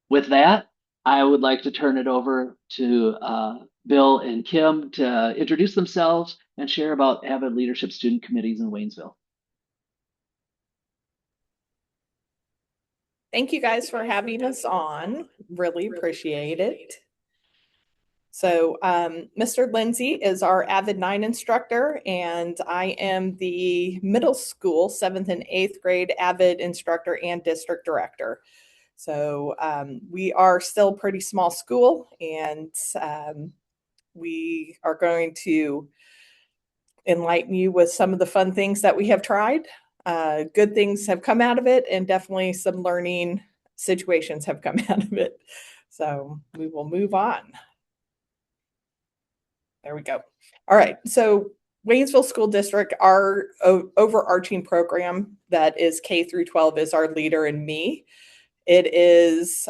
With that, I would like to turn it over to Bill and Kim to introduce themselves and share about AVID Leadership Student Committees in Waynesville. Thank you guys for having us on. Really appreciate it. So Mr. Lindsay is our AVID 9 instructor, and I am the middle school 7th and 8th grade AVID instructor and district director. So we are still a pretty small school, and we are going to enlighten you with some of the fun things that we have tried. Good things have come out of it, and definitely some learning situations have come out of it. So we will move on. There we go. All right. So Waynesville School District, our overarching program that is K through 12 is our Leader in Me. It is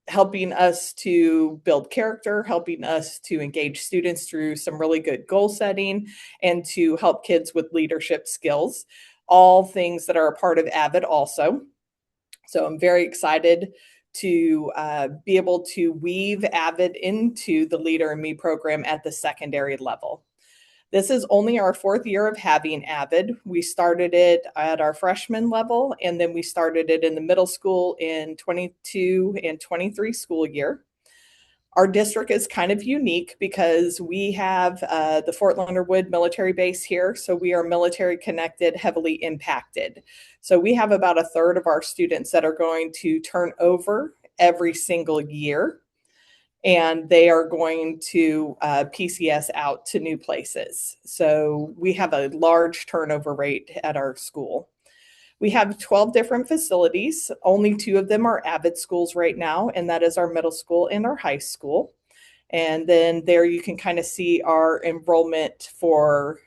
helping us to build character, helping us to engage students through some really good goal setting, and to help kids with leadership skills, all things that are a part of AVID also. So I'm very excited to be able to weave AVID into the Leader in Me program at the secondary level. This is only our 4th year of having AVID. We started it at our freshman level, and then we started it in the middle school in 22 and 23 school year. Our district is kind of unique because we have the Fort Leonard Wood military base here, so we are military connected, heavily impacted. So we have about a third of our students that are going to turn over every single year, and they are going to PCS out to new places. So we have a large turnover rate at our school. We have 12 different facilities. Only 2 of them are AVID schools right now, and that is our middle school and our high school. And then there you can kind of see our enrollment for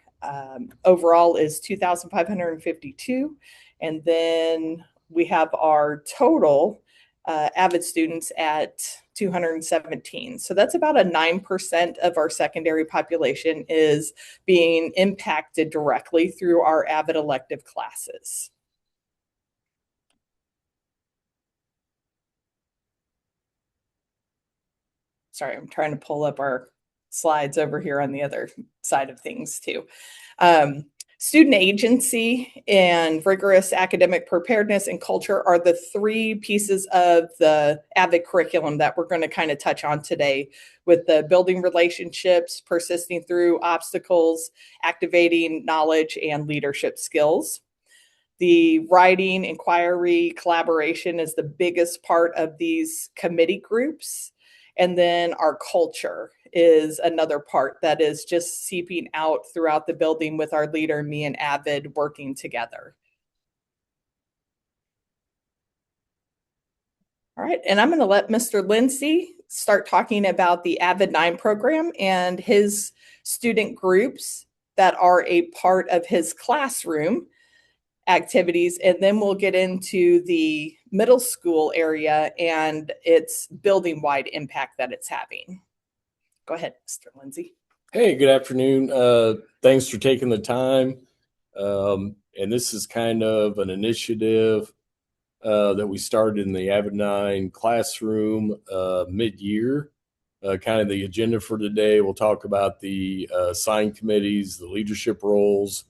overall is 2,552. And then we have our total AVID students at 217. So that's about a 9% of our secondary population is being impacted directly through our AVID elective classes. Sorry, I'm trying to pull up our slides over here on the other side of things too. Student agency and rigorous academic preparedness and culture are the 3 pieces of the AVID curriculum that we're going to kind of touch on today, with the building relationships, persisting through obstacles, activating knowledge and leadership skills. The writing, inquiry, collaboration is the biggest part of these committee groups. And then our culture is another part that is just seeping out throughout the building with our Leader, me, and AVID working together. All right, and I'm going to let Mr. Lindsay start talking about the AVID 9 program and his student groups that are a part of his classroom activities, and then we'll get into the middle school area and its building-wide impact that it's having. Go ahead, Mr. Lindsay. Hey, good afternoon. Thanks for taking the time. And this is kind of an initiative that we started in the AVID 9 classroom mid-year. Kind of the agenda for today, we'll talk about the assigned committees, the leadership roles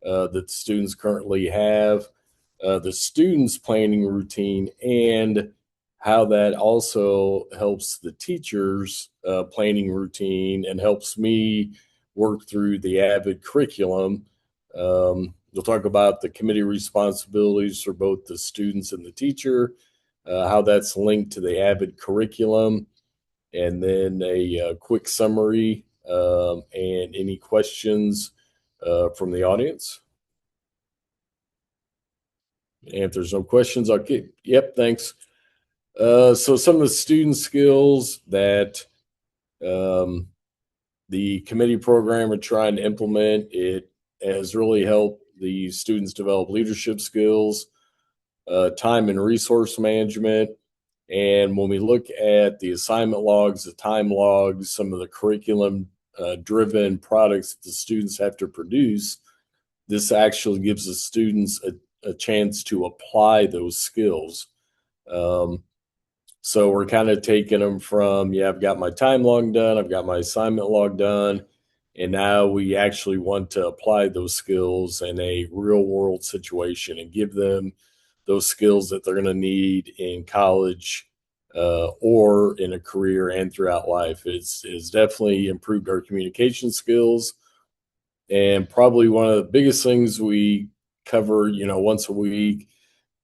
that the students currently have, the students' planning routine, and how that also helps the teachers' planning routine and helps me work through the AVID curriculum. We'll talk about the committee responsibilities for both the students and the teacher, how that's linked to the AVID curriculum, and then a quick summary and any questions from the audience. And if there's no questions, I'll keep. Yep, thanks. So some of the student skills that the committee program are trying to implement, it has really helped the students develop leadership skills, time and resource management. And when we look at the assignment logs, the time logs, some of the curriculum driven products that the students have to produce, this actually gives the students a chance to apply those skills. So we're kind of taking them from, yeah, I've got my time log done, I've got my assignment log done, and now we actually want to apply those skills in a real world situation and give them those skills that they're going to need in college or in a career and throughout life. It's definitely improved our communication skills. And probably one of the biggest things we cover, once a week,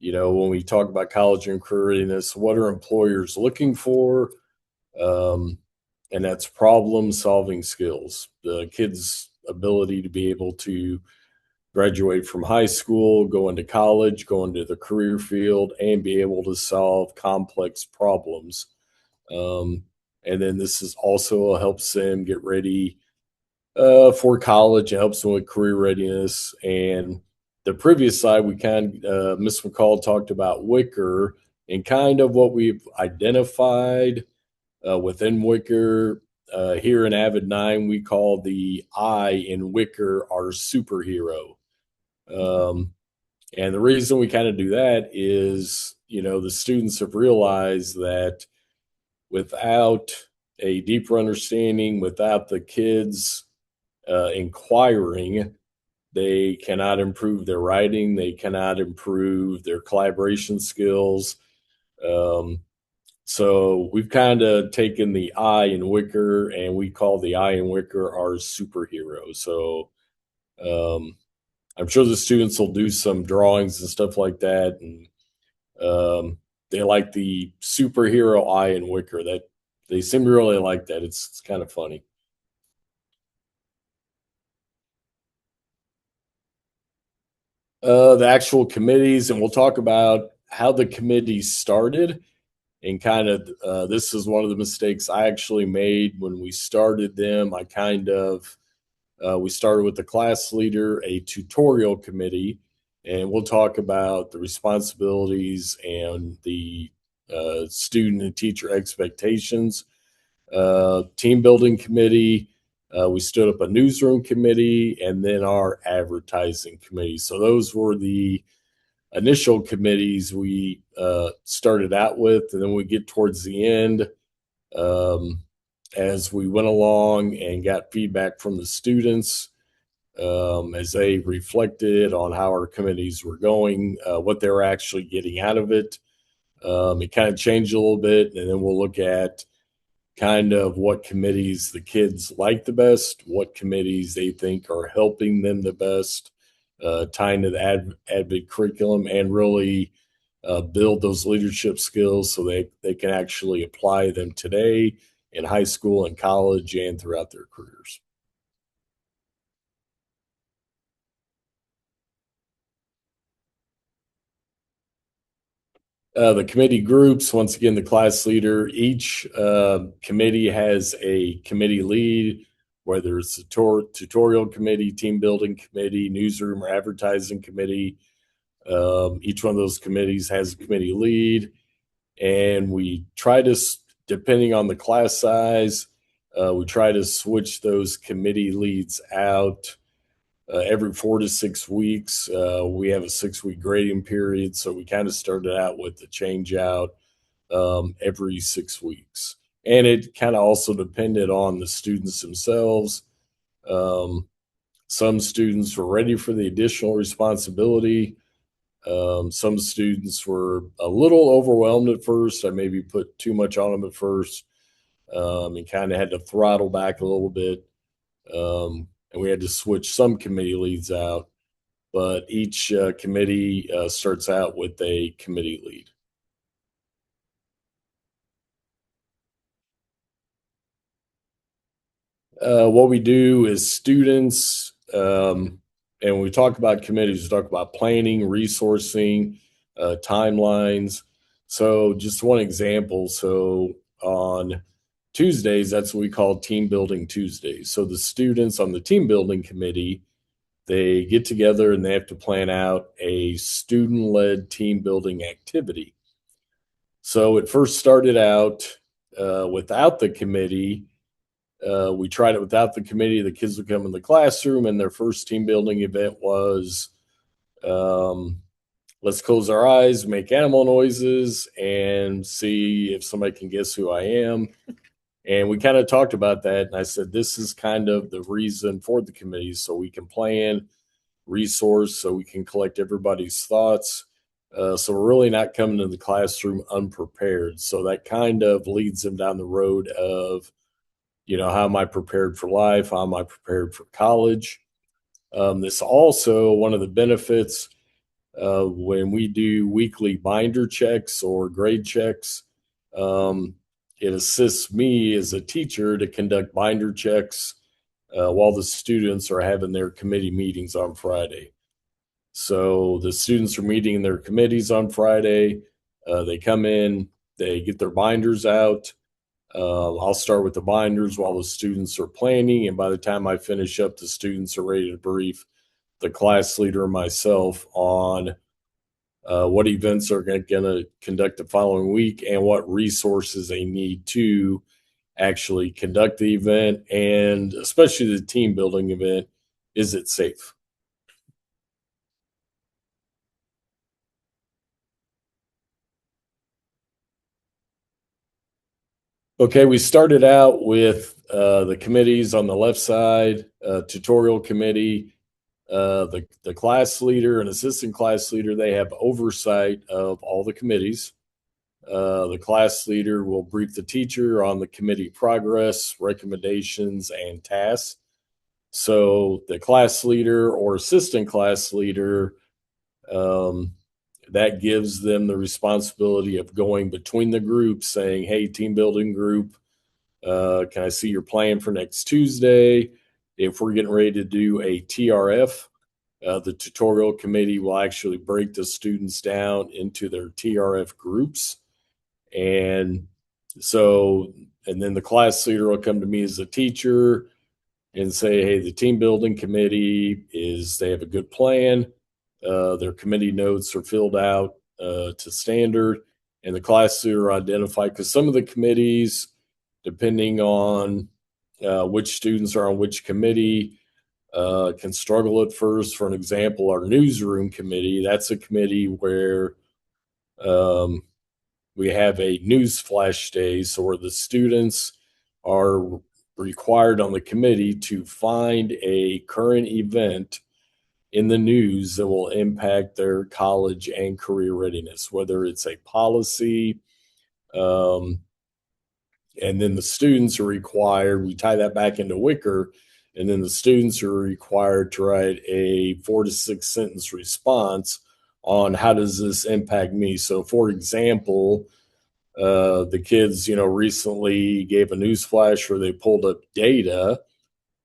when we talk about college and career readiness, what are employers looking for? Um, and that's problem solving skills. The kids' ability to be able to graduate from high school, go into college, go into the career field, and be able to solve complex problems. Um, and then this is also helps them get ready for college. It helps them with career readiness. And the previous slide, we Miss McCall talked about Wicker and kind of what we've identified within Wicker. Here in Avid 9, we call the I in Wicker our superhero. And the reason we kind of do that is, the students have realized that without a deeper understanding, without the kids inquiring, they cannot improve their writing, they cannot improve their collaboration skills. So we've kind of taken the I in Wicker and we call the I in Wicker our superhero. So I'm sure the students will do some drawings and stuff like that. And they like the superhero I in Wicker. That they seem to really like that. It's kind of funny. The actual committees, and we'll talk about how the committees started. And kind of, this is one of the mistakes I actually made when we started them. We started with the class leader, a tutorial committee, and we'll talk about the responsibilities and the student and teacher expectations. Team building committee, we stood up a newsroom committee, and then our advertising committee. So those were the initial committees we started out with, and then we get towards the end, as we went along and got feedback from the students, as they reflected on how our committees were going, what they were actually getting out of it. It kind of changed a little bit, and then we'll look at kind of what committees the kids like the best, what committees they think are helping them the best, tying to the AVID curriculum, and really build those leadership skills so they can actually apply them today in high school and college and throughout their careers. The committee groups, once again, the class leader, each committee has a committee lead, whether it's a tutorial committee, team building committee, newsroom or advertising committee. Each one of those committees has a committee lead, and we try to, depending on the class size, we try to switch those committee leads out every 4 to 6 weeks. We have a 6-week grading period, so we kind of started out with the change out every 6 weeks. And it kind of also depended on the students themselves. Some students were ready for the additional responsibility. Some students were a little overwhelmed at first. I maybe put too much on them at first, and kind of had to throttle back a little bit. And we had to switch some committee leads out, but each committee starts out with a committee lead. What we do is students, and when we talk about committees, we talk about planning, resourcing, timelines. So just one example. So on Tuesdays, that's what we call team building Tuesdays. So the students on the team building committee, they get together and they have to plan out a student-led team building activity. So it first started out without the committee. We tried it without the committee. The kids would come in the classroom, and their first team building event was let's close our eyes, make animal noises, and see if somebody can guess who I am. And we kind of talked about that. And I said, this is kind of the reason for the committees, so we can plan, resource, so we can collect everybody's thoughts. So we're really not coming to the classroom unprepared. So that kind of leads them down the road of, how am I prepared for life? How am I prepared for college? This also, one of the benefits when we do weekly binder checks or grade checks, it assists me as a teacher to conduct binder checks while the students are having their committee meetings on Friday. So the students are meeting in their committees on Friday. They come in, they get their binders out. I'll start with the binders while the students are planning. And by the time I finish up, the students are ready to brief the class leader and myself on what events are going to conduct the following week and what resources they need to actually conduct the event, and especially the team building event. Is it safe? Okay, we started out with the committees on the left side, tutorial committee, the class leader and assistant class leader, they have oversight of all the committees. The class leader will brief the teacher on the committee progress, recommendations, and tasks. So the class leader or assistant class leader, that gives them the responsibility of going between the groups saying, hey, team building group, can I see your plan for next Tuesday? If we're getting ready to do a TRF, the tutorial committee will actually break the students down into their TRF groups. And then the class leader will come to me as a teacher and say, hey, the team building committee they have a good plan. Their committee notes are filled out to standard, and the class leader identify, because some of the committees, depending on which students are on which committee, can struggle at first. For an example, our newsroom committee, that's a committee where we have a news flash day, so where the students are required on the committee to find a current event in the news that will impact their college and career readiness, whether it's a policy, and then the students are required, we tie that back into Wicker, and then the students are required to write a 4 to 6 sentence response on how does this impact me. So for example, the kids, recently gave a news flash where they pulled up data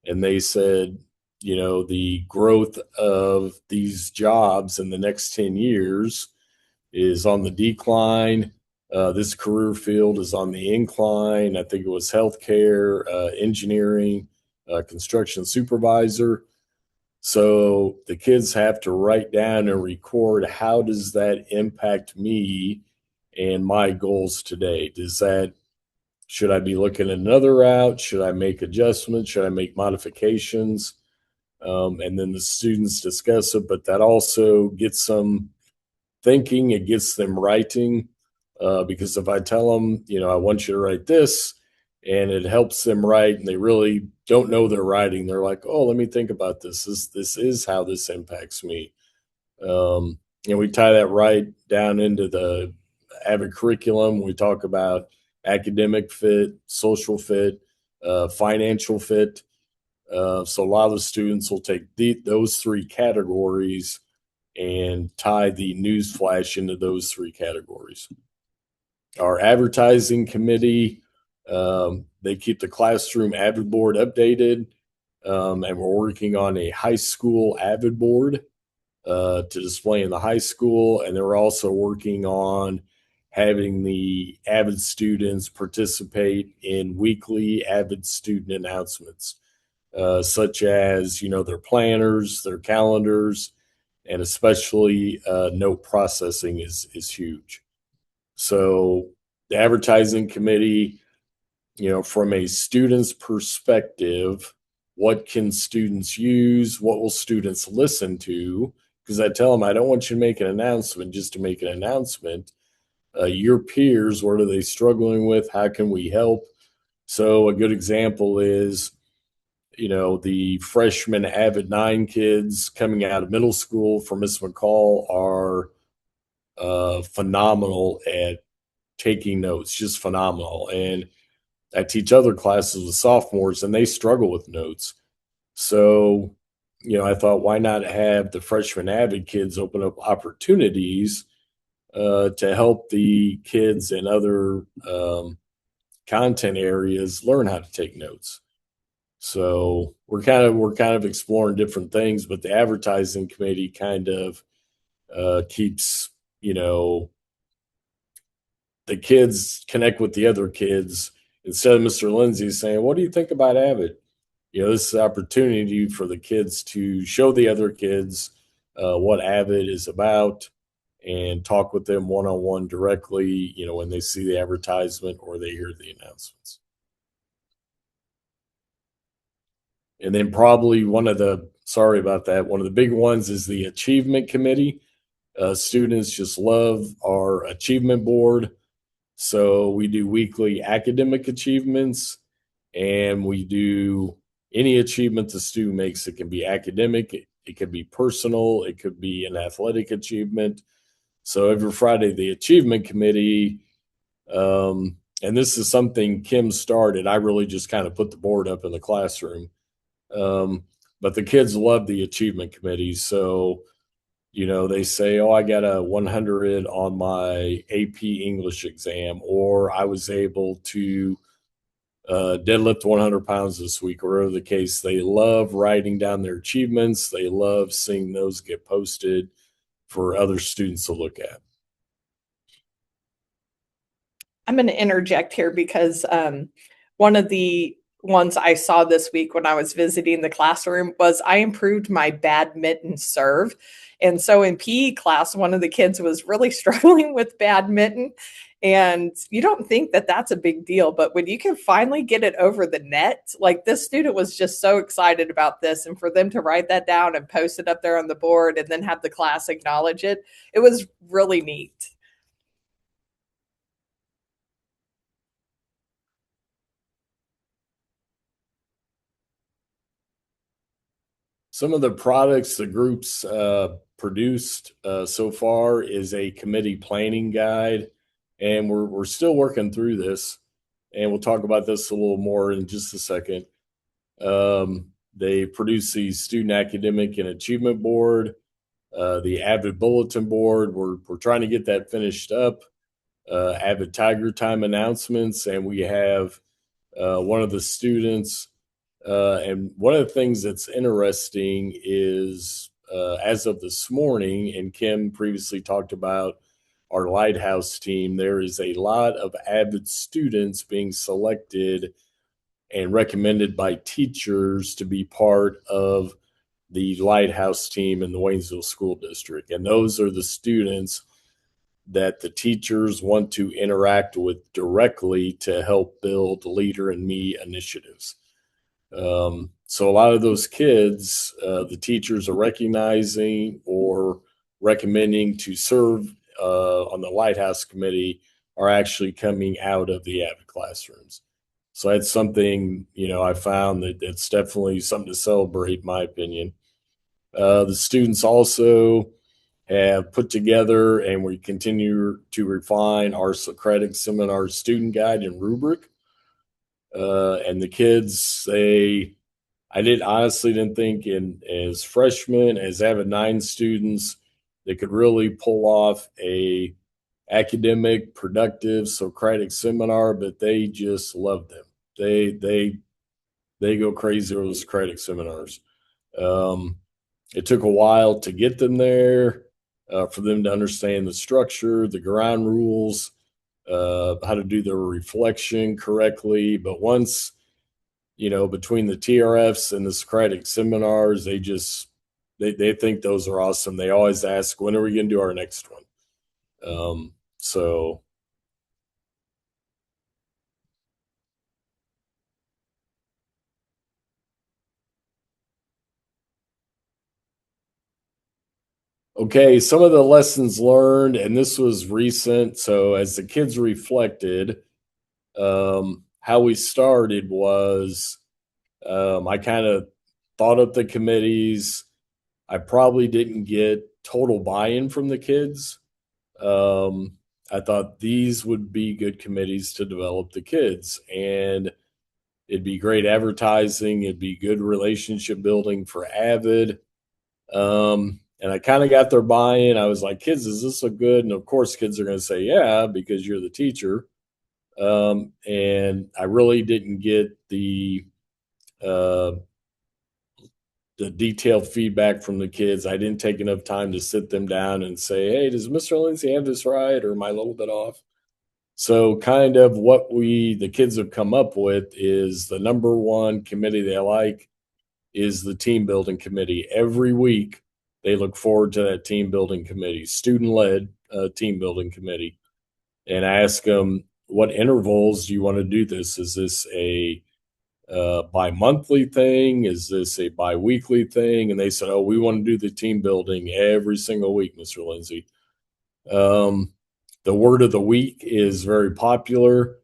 and they said, the growth of these jobs in the next 10 years is on the decline. This career field is on the incline. I think it was healthcare, engineering, construction supervisor. So the kids have to write down and record, how does that impact me and my goals today? Should I be looking at another route? Should I make adjustments? Should I make modifications? And then the students discuss it, but that also gets them thinking, it gets them writing, because if I tell them, I want you to write this, and it helps them write, and they really don't know they're writing, they're like, oh, let me think about this. This is how this impacts me. And we tie that right down into the AVID curriculum. We talk about academic fit, social fit, financial fit. So a lot of the students will take those 3 categories and tie the news flash into those 3 categories. Our advertising committee, they keep the classroom AVID board updated, and we're working on a high school AVID board to display in the high school, and they're also working on having the AVID students participate in weekly AVID student announcements, such as, their planners, their calendars, and especially note processing is huge. So the advertising committee, from a student's perspective, what can students use? What will students listen to? because I tell them I don't want you to make an announcement just to make an announcement. Your peers, what are they struggling with? How can we help? So a good example is, the freshman AVID 9 kids coming out of middle school for Miss McCall are phenomenal at taking notes, just phenomenal. And I teach other classes with sophomores and they struggle with notes. So, I thought, why not have the freshman AVID kids open up opportunities to help the kids in other content areas learn how to take notes. So we're kind of exploring different things, but the advertising committee kind of keeps, the kids connect with the other kids instead of Mr. Lindsay saying, "What do you think about AVID?" This is an opportunity for the kids to show the other kids what AVID is about and talk with them one-on-one directly, when they see the advertisement or they hear the announcements. And then probably one of the big ones is the achievement committee. Students just love our achievement board. So we do weekly academic achievements, and we do any achievement the student makes. It can be academic, it could be personal, it could be an athletic achievement. So every Friday, the achievement committee, and this is something Kim started. I really just kind of put the board up in the classroom. But the kids love the achievement committee. So, they say, "Oh, I got a 100 on my AP English exam," or "I was able to deadlift 100 pounds this week," or whatever the case. They love writing down their achievements. They love seeing those get posted for other students to look at. I'm going to interject here because one of the ones I saw this week when I was visiting the classroom was I improved my badminton serve. And so in PE class, one of the kids was really struggling with badminton. And you don't think that that's a big deal, but when you can finally get it over the net, like this student was just so excited about this. And for them to write that down and post it up there on the board and then have the class acknowledge it, it was really neat. Some of the products the groups produced so far is a committee planning guide, and we're still working through this, and we'll talk about this a little more in just a second. They produce the student academic and achievement board, the AVID bulletin board. We're trying to get that finished up. AVID Tiger Time announcements, and we have one of the students. And one of the things that's interesting is, as of this morning, and Kim previously talked about our Lighthouse team, there is a lot of AVID students being selected and recommended by teachers to be part of the Lighthouse team in the Waynesville School District. And those are the students that the teachers want to interact with directly to help build Leader in Me initiatives. So a lot of those kids, the teachers are recognizing or recommending to serve on the Lighthouse Committee are actually coming out of the AVID classrooms. So that's something, I found that it's definitely something to celebrate, in my opinion. The students also have put together, and we continue to refine our Socratic Seminar student guide and rubric. And the kids, I honestly didn't think as freshmen, as AVID 9 students, they could really pull off a academic, productive Socratic seminar, but they just loved them. They go crazy over the Socratic seminars. It took a while to get them there, for them to understand the structure, the ground rules, how to do their reflection correctly. But once, between the TRFs and the Socratic seminars, they think those are awesome. They always ask, when are we going to do our next one? So Okay, some of the lessons learned, and this was recent. So as the kids reflected, how we started was I kind of thought up the committees. I probably didn't get total buy-in from the kids. I thought these would be good committees to develop the kids, and it'd be great advertising. It'd be good relationship building for AVID. And I kind of got their buy-in. I was like, kids, does this look good? And of course, kids are going to say, yeah, because you're the teacher. And I really didn't get uh, the detailed feedback from the kids. I didn't take enough time to sit them down and say, hey, does Mr. Lindsay have this right, or am I a little bit off? So kind of what the kids have come up with is the number one committee they like is the team building committee. Every week they look forward to that team building committee, student led team building committee, and I ask them, what intervals do you want to do this? Is this a bi-monthly thing? Is this a bi-weekly thing? And they said, oh, we want to do the team building every single week, Mr. Lindsay. The word of the week is very popular.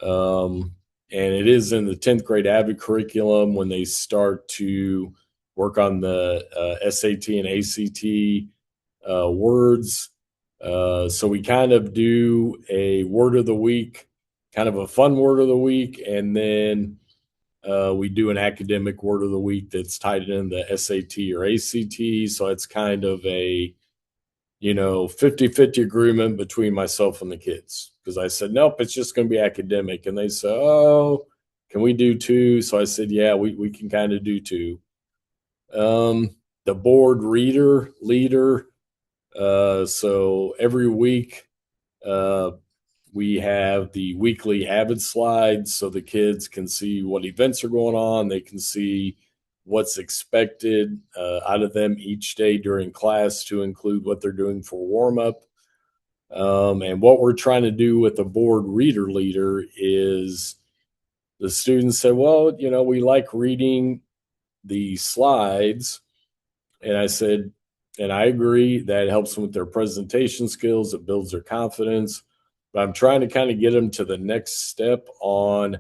And it is in the 10th grade AVID curriculum when they start to work on the SAT and ACT words. So we kind of do a word of the week, kind of a fun word of the week, and then we do an academic word of the week that's tied in the SAT or ACT. So it's kind of a 50-50 agreement between myself and the kids, because I said, nope, it's just going to be academic. And they said, oh, can we do two? So I said, yeah, we can kind of do two. The board leader. So every week we have the weekly AVID slides so the kids can see what events are going on. They can see what's expected out of them each day during class, to include what they're doing for warm up. And what we're trying to do with the board leader is the students said, well, we like reading the slides. And I said, and I agree that helps them with their presentation skills. It builds their confidence. But I'm trying to kind of get them to the next step on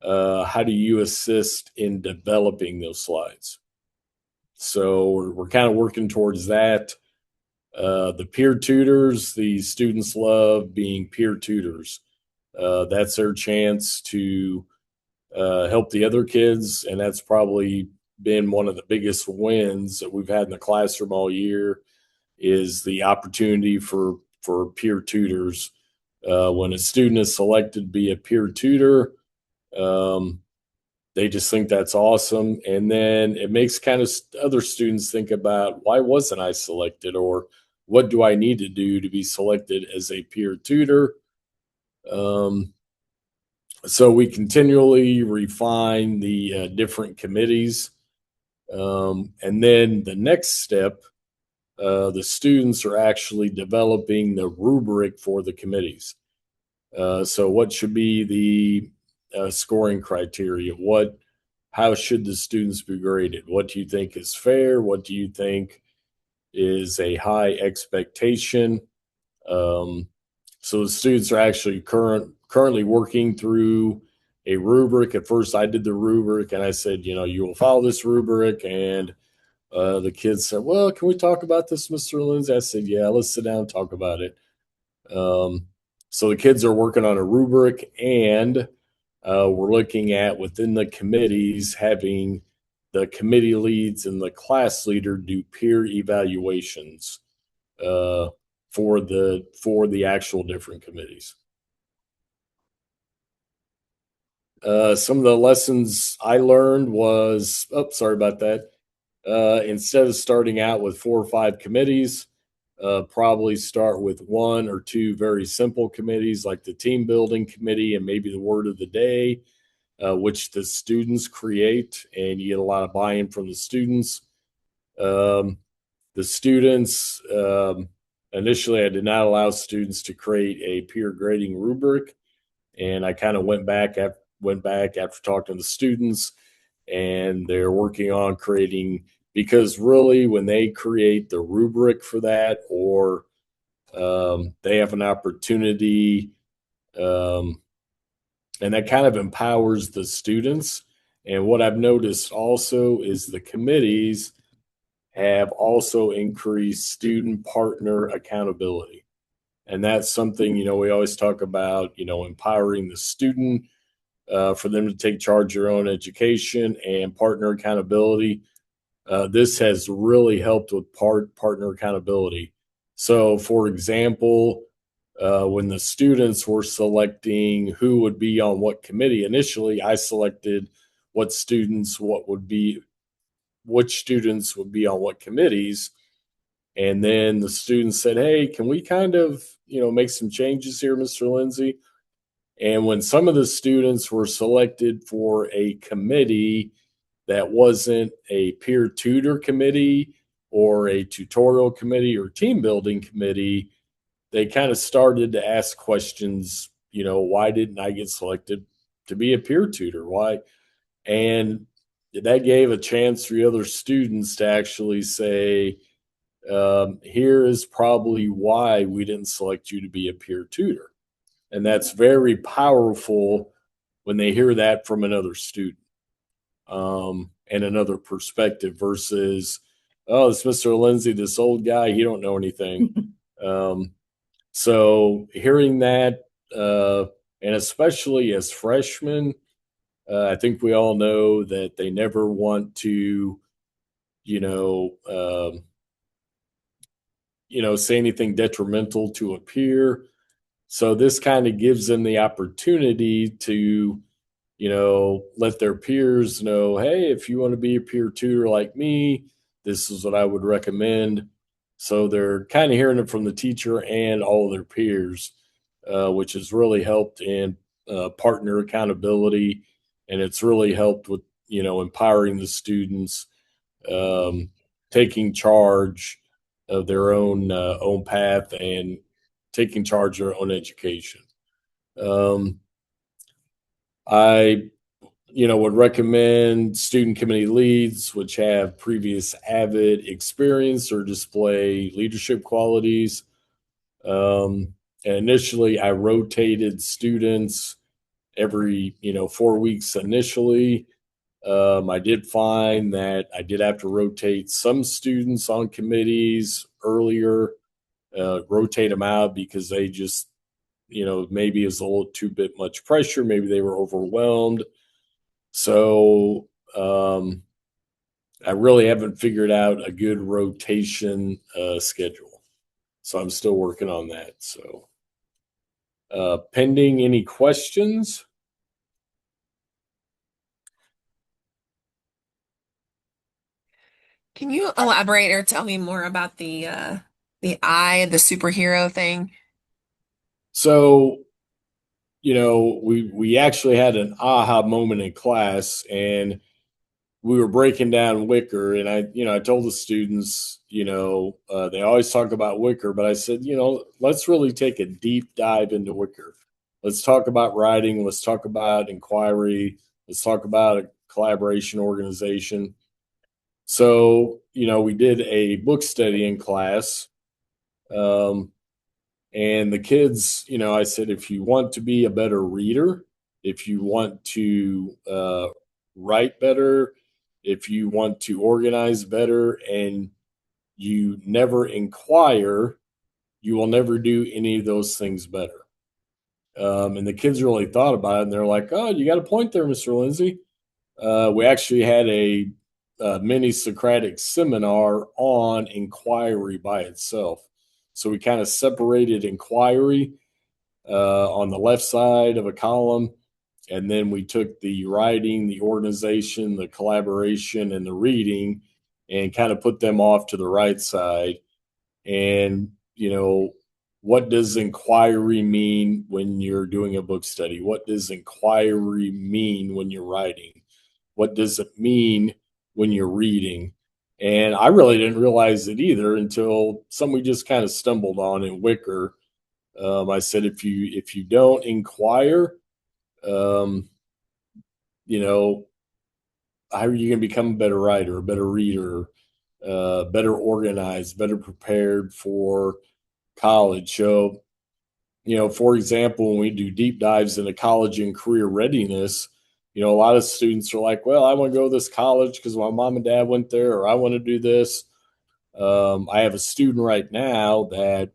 how do you assist in developing those slides. So we're kind of working towards that. The peer tutors, the students love being peer tutors. That's their chance to help the other kids, and that's probably been one of the biggest wins that we've had in the classroom all year, is the opportunity for peer tutors. When a student is selected to be a peer tutor, they just think that's awesome. And then it makes kind of other students think about, why wasn't I selected, or what do I need to do to be selected as a peer tutor? So we continually refine the different committees. And then the next step, the students are actually developing the rubric for the committees. So what should be the scoring criteria? How should the students be graded? What do you think is fair? What do you think is a high expectation? So the students are actually currently working through a rubric. At first, I did the rubric, and I said, you will follow this rubric. And the kids said, well, can we talk about this, Mr. Lindsay? I said, yeah, let's sit down and talk about it. So the kids are working on a rubric, and we're looking at, within the committees, having the committee leads and the class leader do peer evaluations for the actual different committees. Some of the lessons I learned was, sorry about that. Instead of starting out with 4 or 5 committees, probably start with 1 or 2 very simple committees, like the team building committee and maybe the word of the day, which the students create, and you get a lot of buy-in from the students. The students, initially, I did not allow students to create a peer grading rubric, and I kind of went back after talking to the students, and they're working on creating because really when they create the rubric for that, or they have an opportunity, and that kind of empowers the students. And what I've noticed also is the committees have also increased student partner accountability. And that's something, we always talk about, empowering the student for them to take charge of their own education and partner accountability. This has really helped with partner accountability. So, for example, when the students were selecting who would be on what committee, initially I selected which students would be on what committees. And then the students said, "Hey, can we kind of, make some changes here, Mr. Lindsay?" And when some of the students were selected for a committee that wasn't a peer tutor committee or a tutorial committee or team building committee, they kind of started to ask questions, why didn't I get selected to be a peer tutor? Why? And that gave a chance for the other students to actually say, here is probably why we didn't select you to be a peer tutor. And that's very powerful when they hear that from another student, and another perspective versus, oh, it's Mr. Lindsay, this old guy, he don't know anything. So hearing that, and especially as freshmen, I think we all know that they never want to, you know, um, say anything detrimental to a peer. So this kind of gives them the opportunity to, let their peers know, hey, if you want to be a peer tutor like me, this is what I would recommend. So they're kind of hearing it from the teacher and all of their peers, which has really helped in partner accountability. And it's really helped with, empowering the students, um, taking charge of their own path and taking charge of their own education. Um, I, would recommend student committee leads, which have previous AVID experience or display leadership qualities. And initially, I rotated students every 4 weeks initially. I did find that I did have to rotate some students on committees earlier, rotate them out because they just, maybe it was a little too bit much pressure. Maybe they were overwhelmed. So I really haven't figured out a good rotation schedule. So I'm still working on that. So pending any questions. Can you elaborate or tell me more about the eye, the superhero thing? So, we actually had an aha moment in class, and we were breaking down Wicker, and I told the students, they always talk about Wicker, but I said, let's really take a deep dive into Wicker. Let's talk about writing. Let's talk about inquiry. Let's talk about a collaboration organization. So, we did a book study in class. And the kids, I said, if you want to be a better reader, if you want to write better, if you want to organize better, and you never inquire, you will never do any of those things better. And the kids really thought about it, and they're like, "Oh, you got a point there, Mr. Lindsay." We actually had a mini Socratic seminar on inquiry by itself. So we kind of separated inquiry on the left side of a column, and then we took the writing, the organization, the collaboration, and the reading, and kind of put them off to the right side. And, what does inquiry mean when you're doing a book study? What does inquiry mean when you're writing? What does it mean when you're reading? And I really didn't realize it either until something we just kind of stumbled on in Wicker. I said, if you don't inquire, um, you know, how are you going to become a better writer, a better reader, better organized, better prepared for college. So, for example, when we do deep dives into college and career readiness, a lot of students are like, well, I want to go to this college because my mom and dad went there, or I want to do this. I have a student right now that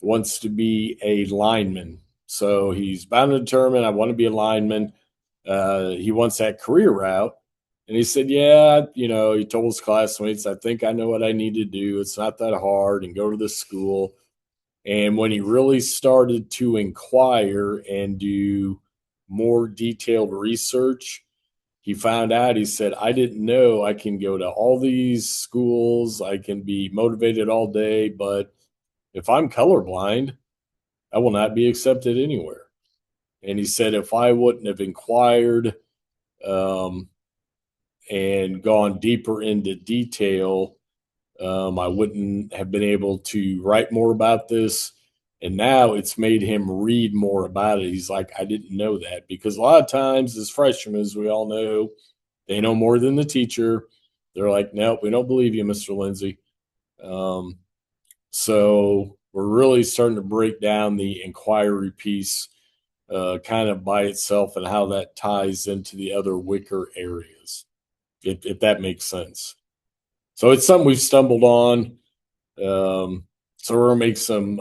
wants to be a lineman. So he's bound and determined, I want to be a lineman. He wants that career route. And he said, yeah, he told his classmates, I think I know what I need to do. It's not that hard, and go to this school. And when he really started to inquire and do more detailed research, he found out, he said, I didn't know I can go to all these schools. I can be motivated all day, but if I'm colorblind, I will not be accepted anywhere. And he said, if I wouldn't have inquired and gone deeper into detail, I wouldn't have been able to write more about this. And now it's made him read more about it. He's like, I didn't know that, because a lot of times as freshmen, as we all know, they know more than the teacher. They're like, nope, we don't believe you, Mr. Lindsay. So we're really starting to break down the inquiry piece kind of by itself and how that ties into the other Wicker areas, if that makes sense. So it's something we've stumbled on. So we're going to make some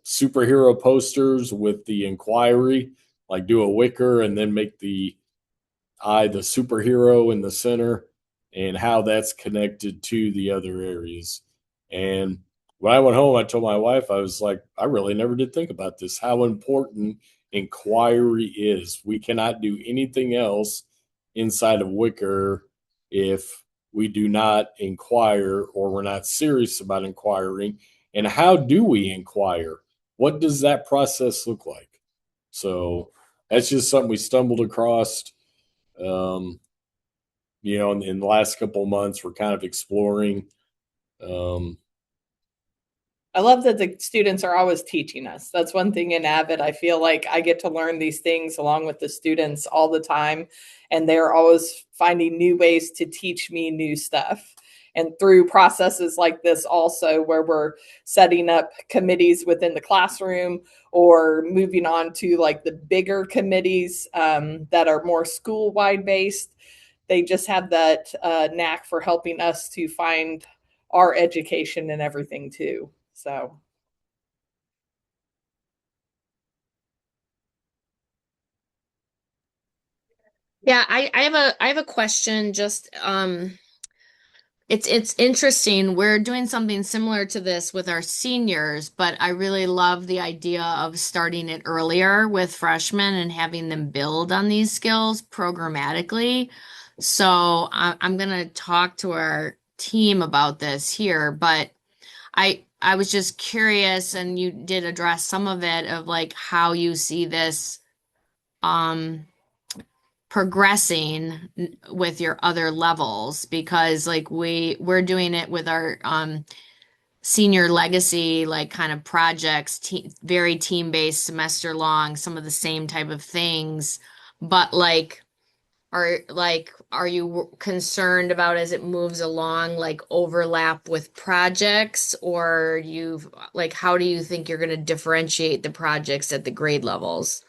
superhero posters with the inquiry, like do a Wicker and then make the superhero in the center, and how that's connected to the other areas. And when I went home, I told my wife, I was like, I really never did think about this, how important inquiry is. We cannot do anything else inside of Wicker if we do not inquire, or we're not serious about inquiring. And how do we inquire? What does that process look like? So that's just something we stumbled across. In the last couple of months, we're kind of exploring. I love that the students are always teaching us. That's one thing in AVID. I feel like I get to learn these things along with the students all the time, and they're always finding new ways to teach me new stuff. And through processes like this also, where we're setting up committees within the classroom or moving on to like the bigger committees that are more school-wide based, they just have that knack for helping us to find our education and everything too. So Yeah, I have a question. Just it's interesting. We're doing something similar to this with our seniors, but I really love the idea of starting it earlier with freshmen and having them build on these skills programmatically. So I'm gonna talk to our team about this here, but I was just curious, and you did address some of it, of like how you see this um progressing with your other levels, because like we're doing it with our senior legacy, like kind of projects, very team-based, semester long, some of the same type of things, but are you concerned about, as it moves along, like overlap with projects, or how do you think you're going to differentiate the projects at the grade levels?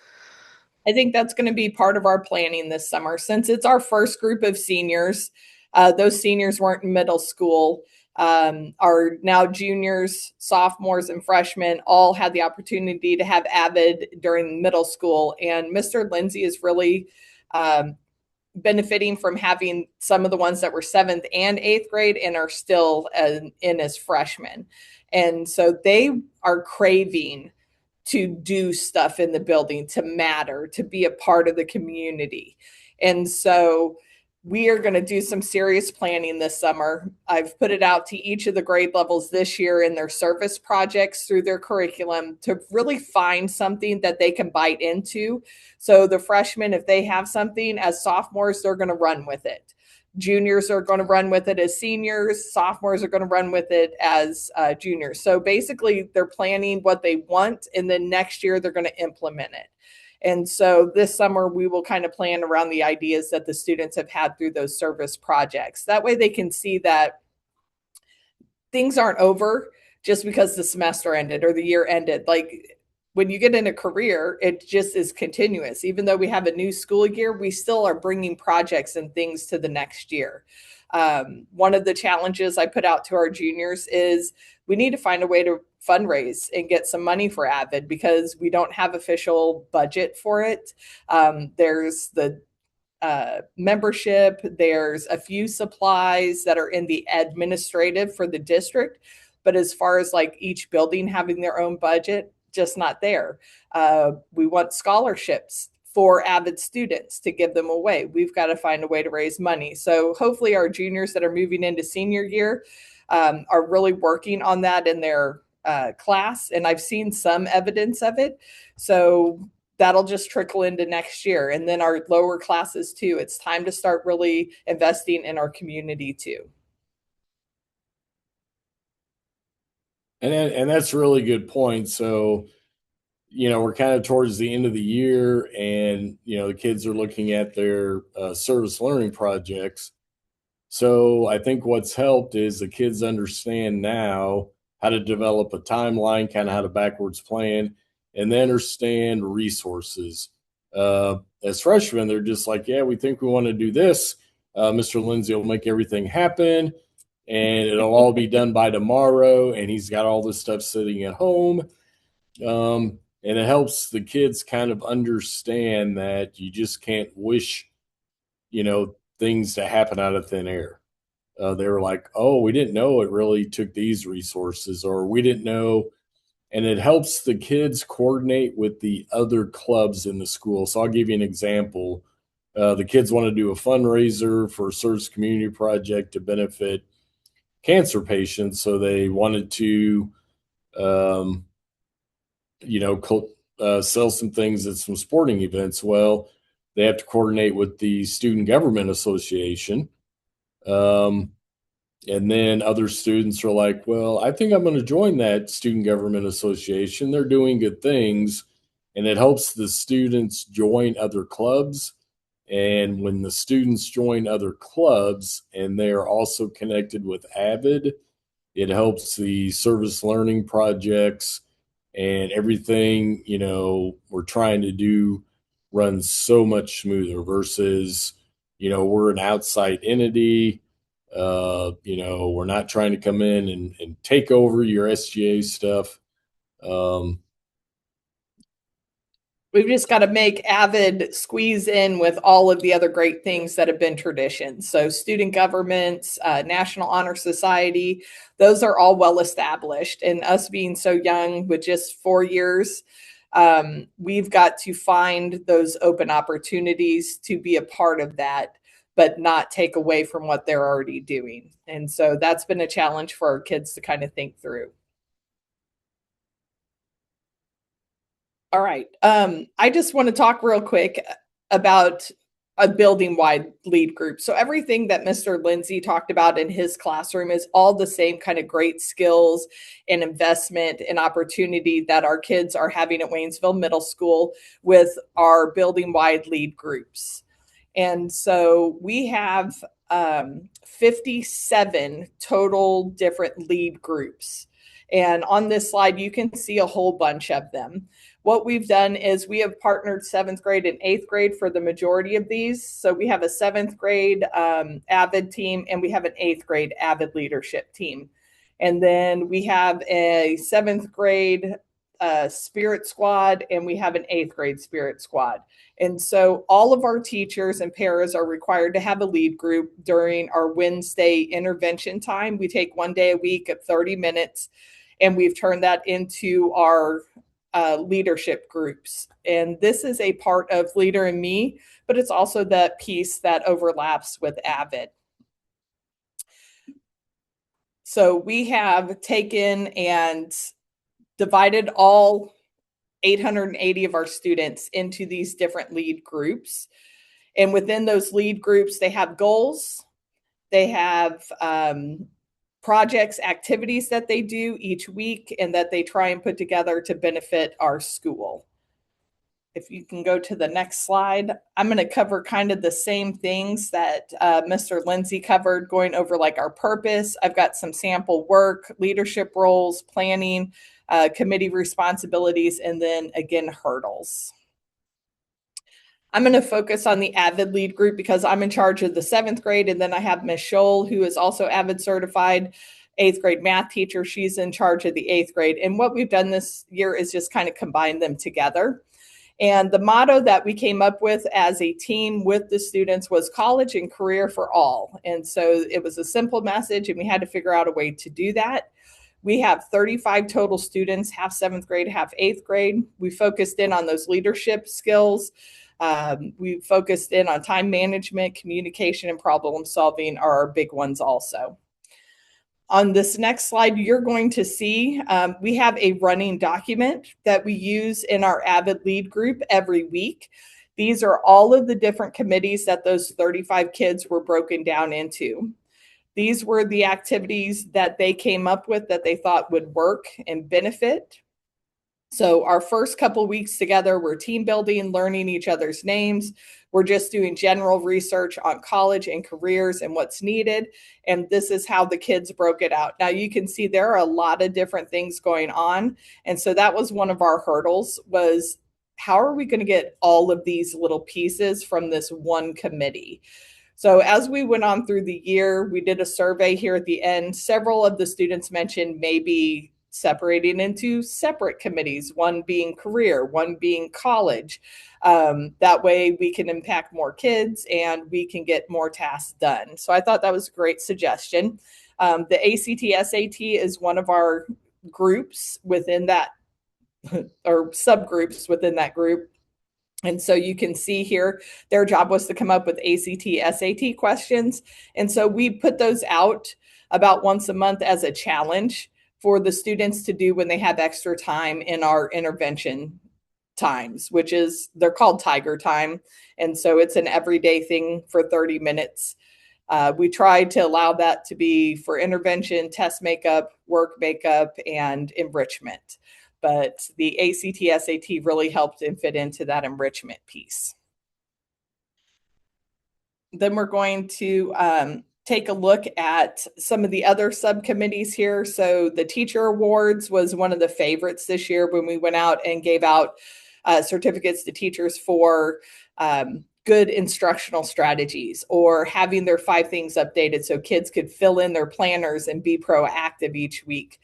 I think that's going to be part of our planning this summer. Since it's our first group of seniors, those seniors weren't in middle school. Our now juniors, sophomores, and freshmen all had the opportunity to have AVID during middle school. And Mr. Lindsay is really benefiting from having some of the ones that were 7th and 8th grade and are still in as freshmen. And so they are craving to do stuff in the building, to matter, to be a part of the community. And so we are going to do some serious planning this summer. I've put it out to each of the grade levels this year in their service projects through their curriculum to really find something that they can bite into. So the freshmen, if they have something as sophomores, they're going to run with it. Juniors are going to run with it as seniors. Sophomores are going to run with it as juniors. So basically, they're planning what they want, and then next year they're going to implement it. And so this summer, we will kind of plan around the ideas that the students have had through those service projects. That way they can see that things aren't over just because the semester ended or the year ended. Like when you get in a career, it just is continuous. Even though we have a new school year, we still are bringing projects and things to the next year. One of the challenges I put out to our juniors is we need to find a way to fundraise and get some money for AVID because we don't have official budget for it. There's the membership, there's a few supplies that are in the administrative for the district, but as far as like each building having their own budget, just not there. We want scholarships for AVID students to give them away. We've got to find a way to raise money. So hopefully our juniors that are moving into senior year are really working on that in their class. And I've seen some evidence of it. So that'll just trickle into next year. And then our lower classes too. It's time to start really investing in our community too. And that's a really good point. So, we're kind of towards the end of the year, and the kids are looking at their service learning projects. So I think what's helped is the kids understand now how to develop a timeline, kind of how to backwards plan, and then understand resources. As freshmen, they're just like, yeah, we think we want to do this. Mr. Lindsay will make everything happen, and it'll all be done by tomorrow. And he's got all this stuff sitting at home. And it helps the kids kind of understand that you just can't wish, things to happen out of thin air. They were like, oh, we didn't know it really took these resources, or we didn't know. And it helps the kids coordinate with the other clubs in the school. So I'll give you an example. The kids want to do a fundraiser for a service community project to benefit cancer patients. So they wanted to, sell some things at some sporting events. Well, they have to coordinate with the Student Government Association. And then other students are like, well, I think I'm going to join that Student Government Association. They're doing good things. And it helps the students join other clubs. And when the students join other clubs and they are also connected with AVID, it helps the service learning projects and everything, we're trying to do run so much smoother versus, we're an outside entity. We're not trying to come in and take over your SGA stuff. We've just got to make AVID squeeze in with all of the other great things that have been traditions. So student governments, National Honor Society, those are all well established. And us being so young with just 4 years, we've got to find those open opportunities to be a part of that, but not take away from what they're already doing. And so that's been a challenge for our kids to kind of think through. All right. I just want to talk real quick about a building-wide lead group. So everything that Mr. Lindsay talked about in his classroom is all the same kind of great skills and investment and opportunity that our kids are having at Waynesville Middle School with our building-wide lead groups. And so we have 57 total different lead groups. And on this slide, you can see a whole bunch of them. What we've done is we have partnered 7th grade and 8th grade for the majority of these. So we have a 7th grade AVID team, and we have an 8th grade AVID leadership team. And then we have a 7th grade spirit squad, and we have an 8th grade spirit squad. And so all of our teachers and paras are required to have a lead group during our Wednesday intervention time. We take 1 day a week at 30 minutes, and we've turned that into our leadership groups. And this is a part of Leader in Me, but it's also that piece that overlaps with AVID. So we have taken and divided all 880 of our students into these different lead groups. And within those lead groups, they have goals, they have projects, activities that they do each week and that they try and put together to benefit our school. if you can go to the next slide, I'm going to cover kind of the same things that Mr. Lindsay covered, going over like our purpose. I've got some sample work, leadership roles, planning, committee responsibilities, and then again, hurdles. I'm going to focus on the AVID lead group because I'm in charge of the 7th grade. And then I have Ms. Scholl, who is also AVID certified 8th grade math teacher. She's in charge of the 8th grade. And what we've done this year is just kind of combine them together. And the motto that we came up with as a team with the students was college and career for all. And so it was a simple message, and we had to figure out a way to do that. We have 35 total students, half 7th grade, half 8th grade. We focused in on those leadership skills. We focused in on time management, communication, and problem solving are our big ones also. On this next slide, you're going to see we have a running document that we use in our AVID lead group every week. These are all of the different committees that those 35 kids were broken down into. These were the activities that they came up with that they thought would work and benefit. So our first couple weeks together, we're team building, learning each other's names. We're just doing general research on college and careers and what's needed. And this is how the kids broke it out. Now you can see there are a lot of different things going on. And so that was one of our hurdles, was how are we going to get all of these little pieces from this one committee? So as we went on through the year, we did a survey here at the end. Several of the students mentioned maybe separating into separate committees, one being career, one being college. That way we can impact more kids and we can get more tasks done. So I thought that was a great suggestion. The ACT SAT is one of our groups within that, or subgroups within that group. And so you can see here, their job was to come up with ACT SAT questions. And so we put those out about once a month as a challenge for the students to do when they have extra time in our intervention times, which is, they're called Tiger Time. And so it's an everyday thing for 30 minutes. We tried to allow that to be for intervention, test makeup, work makeup, and enrichment. But the ACT SAT really helped and fit into that enrichment piece. Then we're going to take a look at some of the other subcommittees here. So the teacher awards was one of the favorites this year when we went out and gave out certificates to teachers for good instructional strategies, or having their 5 things updated so kids could fill in their planners and be proactive each week.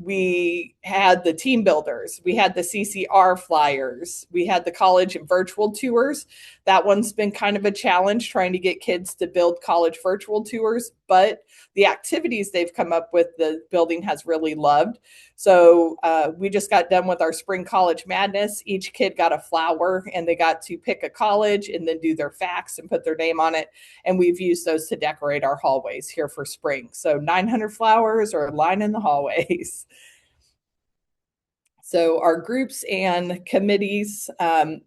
We had the team builders, we had the CCR flyers, we had the college and virtual tours. That one's been kind of a challenge, trying to get kids to build college virtual tours, but the activities they've come up with, the building has really loved. So we just got done with our spring college madness. Each kid got a flower and they got to pick a college and then do their facts and put their name on it. And we've used those to decorate our hallways here for spring. So 900 flowers are lining the hallways. So our groups and committees,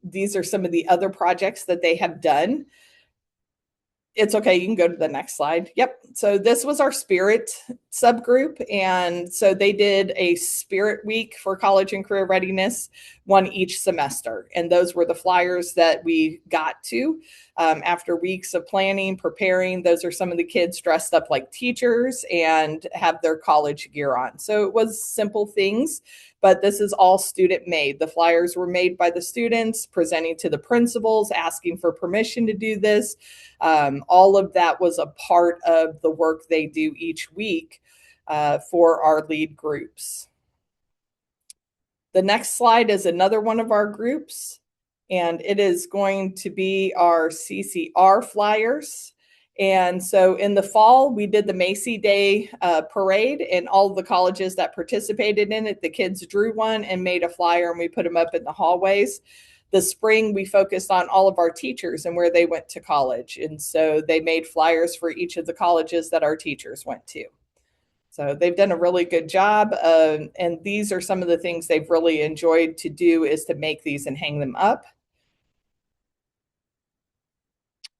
these are some of the other projects that they have done. It's okay, you can go to the next slide. Yep, so this was our spirit subgroup. And so they did a spirit week for college and career readiness, one each semester. And those were the flyers that we got to after weeks of planning, preparing. Those are some of the kids dressed up like teachers and have their college gear on. So it was simple things, but this is all student made. The flyers were made by the students, presenting to the principals, asking for permission to do this. All of that was a part of the work they do each week for our lead groups. The next slide is another one of our groups, and it is going to be our CCR flyers. And so in the fall, we did the Macy Day parade, and all of the colleges that participated in it, the kids drew one and made a flyer, and we put them up in the hallways. The spring, we focused on all of our teachers and where they went to college. And so they made flyers for each of the colleges that our teachers went to. So they've done a really good job. And these are some of the things they've really enjoyed to do, is to make these and hang them up.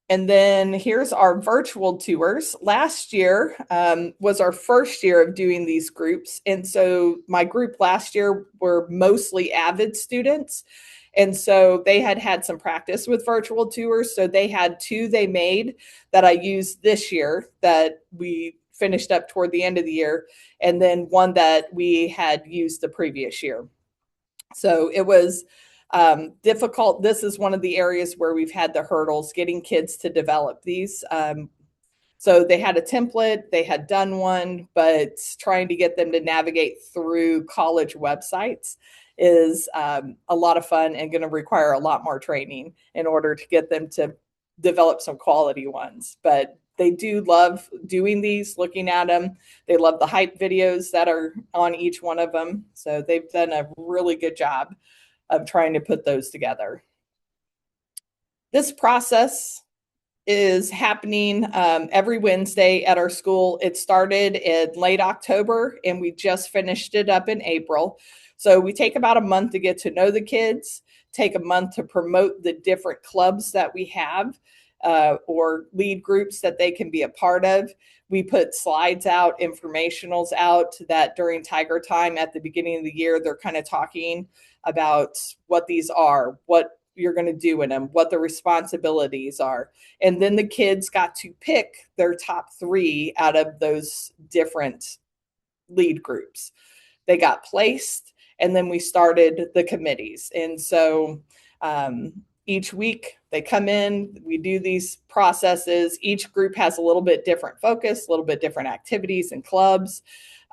And then here's our virtual tours. Last year was our first year of doing these groups. And so my group last year were mostly AVID students. And so they had some practice with virtual tours. So they had 2 they made that I used this year that we finished up toward the end of the year, and then 1 that we had used the previous year. So it was difficult. This is one of the areas where we've had the hurdles getting kids to develop these. So they had a template, they had done one, but trying to get them to navigate through college websites is a lot of fun and going to require a lot more training in order to get them to develop some quality ones. But they do love doing these, looking at them. They love the hype videos that are on each one of them. So they've done a really good job of trying to put those together. This process is happening every Wednesday at our school. It started in late October and we just finished it up in April. So we take about a month to get to know the kids, take a month to promote the different clubs that we have or lead groups that they can be a part of. We put slides out, informationals out that during Tiger Time at the beginning of the year, they're kind of talking about what these are, what you're going to do in them, what the responsibilities are. And then the kids got to pick their top 3 out of those different lead groups. They got placed, and then we started the committees. And so each week they come in, we do these processes. Each group has a little bit different focus, a little bit different activities and clubs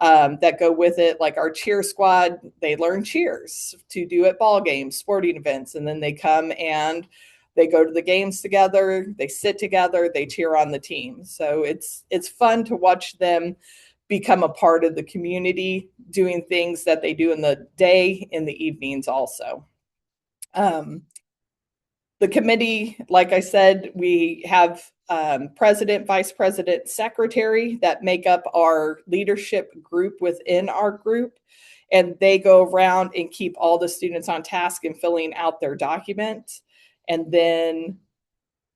that go with it. Like our cheer squad, they learn cheers to do at ball games, sporting events, and then they come and they go to the games together, they sit together, they cheer on the team. So it's fun to watch them become a part of the community, doing things that they do in the day, in the evenings also. The committee, like I said, we have president, vice president, secretary that make up our leadership group within our group. And they go around and keep all the students on task and filling out their document. And then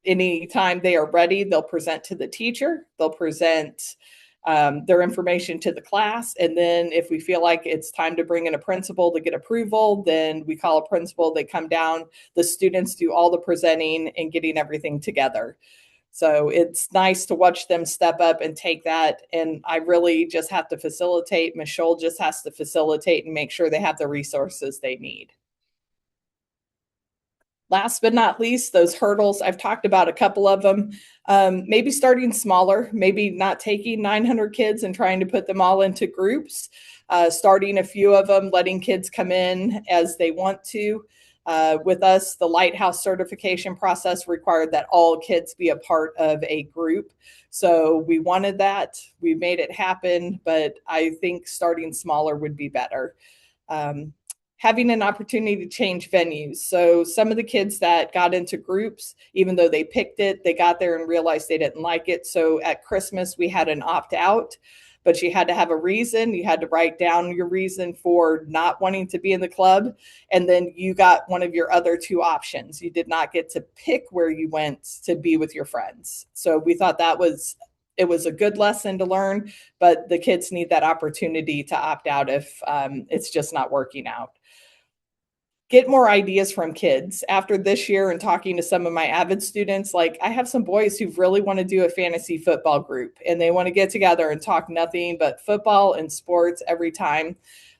anytime they are ready, they'll present to the teacher. They'll present their information to the class. And then if we feel like it's time to bring in a principal to get approval, then we call a principal, they come down, the students do all the presenting and getting everything together. So it's nice to watch them step up and take that. And I really just have to facilitate. Michelle just has to facilitate and make sure they have the resources they need. Last but not least, those hurdles, I've talked about a couple of them. Maybe starting smaller, maybe not taking 900 kids and trying to put them all into groups, starting a few of them, letting kids come in as they want to. With us, the Lighthouse certification process required that all kids be a part of a group. So we wanted that, we made it happen, but I think starting smaller would be better. Having an opportunity to change venues. So some of the kids that got into groups, even though they picked it, they got there and realized they didn't like it. So at Christmas, we had an opt-out, but you had to have a reason. You had to write down your reason for not wanting to be in the club. And then you got one of your other 2 options. You did not get to pick where you went to be with your friends. So we thought it was a good lesson to learn, but the kids need that opportunity to opt out if it's just not working out. Get more ideas from kids. After this year and talking to some of my AVID students, like I have some boys who really want to do a fantasy football group and they want to get together and talk nothing but football and sports every time.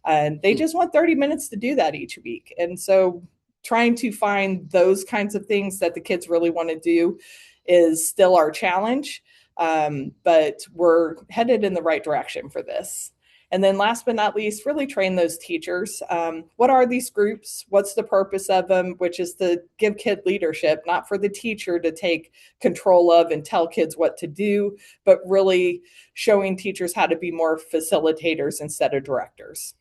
And they just want 30 minutes to do that each week. And so trying to find those kinds of things that the kids really want to do is still our challenge. But we're headed in the right direction for this. And then last but not least, really train those teachers. What are these groups? What's the purpose of them? Which is to give kid leadership, not for the teacher to take control of and tell kids what to do, but really showing teachers how to be more facilitators instead of directors.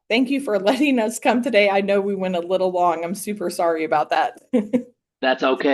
Thank you for letting us come today. I know we went a little long. I'm super sorry about that. That's okay.